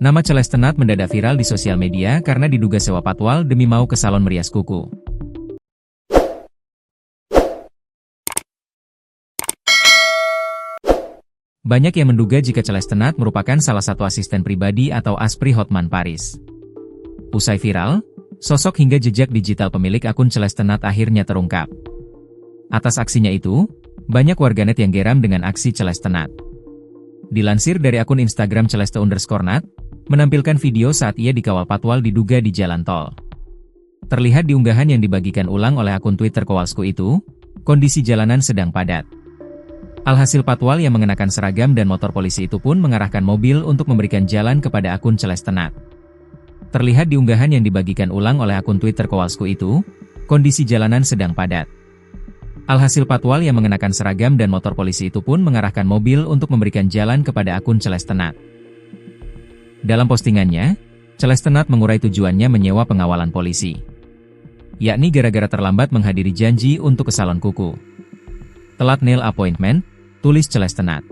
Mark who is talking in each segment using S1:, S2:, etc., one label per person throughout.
S1: Nama Celeste Nat mendadak viral di sosial media karena diduga sewa patwal demi mau ke salon merias kuku. Banyak yang menduga jika Celeste Nat merupakan salah satu asisten pribadi atau ASPRI Hotman Paris. Usai viral, sosok hingga jejak digital pemilik akun Celeste Nat akhirnya terungkap. Atas aksinya itu, banyak warganet yang geram dengan aksi Celeste Nat. Dilansir dari akun Instagram Celeste_Nat, menampilkan video saat ia dikawal patwal diduga di jalan tol. Terlihat di unggahan yang dibagikan ulang oleh akun Twitter Kowalsku itu, kondisi jalanan sedang padat. Alhasil patwal yang mengenakan seragam dan motor polisi itu pun mengarahkan mobil untuk memberikan jalan kepada akun Celeste Nat. Terlihat di unggahan yang dibagikan ulang oleh akun Twitter Kowalsku itu, kondisi jalanan sedang padat. Alhasil patwal yang mengenakan seragam dan motor polisi itu pun mengarahkan mobil untuk memberikan jalan kepada akun Celeste Nat. Dalam postingannya, Celeste Nat mengurai tujuannya menyewa pengawalan polisi, yakni gara-gara terlambat menghadiri janji untuk ke salon kuku. Telat nail appointment, tulis Celeste Nat.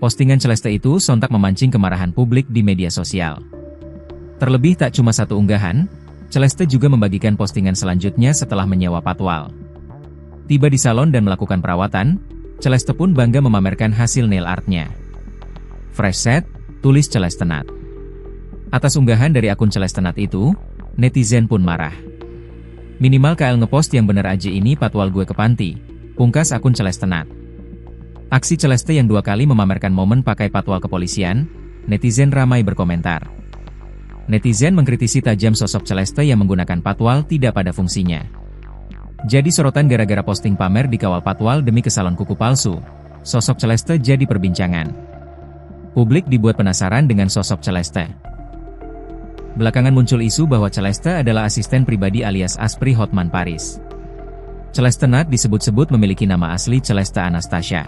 S1: Postingan Celeste itu sontak memancing kemarahan publik di media sosial. Terlebih tak cuma satu unggahan, Celeste juga membagikan postingan selanjutnya setelah menyewa patwal. Tiba di salon dan melakukan perawatan, Celeste pun bangga memamerkan hasil nail artnya. Fresh set, tulis Celeste Nat. Atas unggahan dari akun Celeste Nat itu, netizen pun marah. Minimal KL ngepost yang bener aja ini patwal gue ke panti, pungkas akun Celeste Nat. Aksi Celeste yang 2 kali memamerkan momen pakai patwal kepolisian, netizen ramai berkomentar. Netizen mengkritisi tajam sosok Celeste yang menggunakan patwal tidak pada fungsinya. Jadi sorotan gara-gara posting pamer dikawal patwal demi ke salon kuku palsu, sosok Celeste jadi perbincangan. Publik dibuat penasaran dengan sosok Celeste. Belakangan muncul isu bahwa Celeste adalah asisten pribadi alias ASPRI Hotman Paris. Celeste Nat disebut-sebut memiliki nama asli Celeste Anastasia.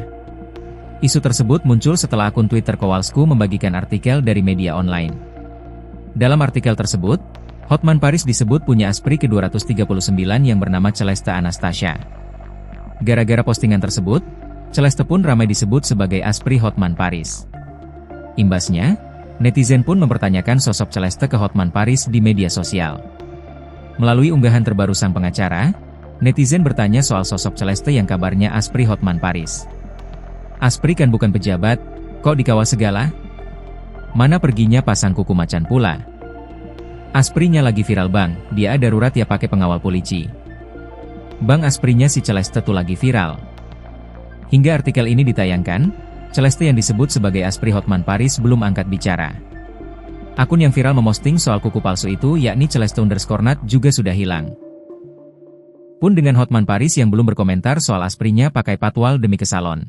S1: Isu tersebut muncul setelah akun Twitter Kowalsku membagikan artikel dari media online. Dalam artikel tersebut, Hotman Paris disebut punya ASPRI ke-239 yang bernama Celeste Anastasia. Gara-gara postingan tersebut, Celeste pun ramai disebut sebagai ASPRI Hotman Paris. Imbasnya, netizen pun mempertanyakan sosok Celeste ke Hotman Paris di media sosial. Melalui unggahan terbaru sang pengacara, netizen bertanya soal sosok Celeste yang kabarnya ASPRI Hotman Paris. ASPRI kan bukan pejabat, kok dikawal segala? Mana perginya pasang kuku macan pula? ASPRI-nya lagi viral bang, dia darurat ya pakai pengawal polisi. Bang ASPRI-nya si Celeste tuh lagi viral. Hingga artikel ini ditayangkan, Celeste yang disebut sebagai ASPRI Hotman Paris belum angkat bicara. Akun yang viral memosting soal kuku palsu itu yakni Celeste_Nat juga sudah hilang. Pun dengan Hotman Paris yang belum berkomentar soal ASPRI-nya pakai patwal demi ke salon.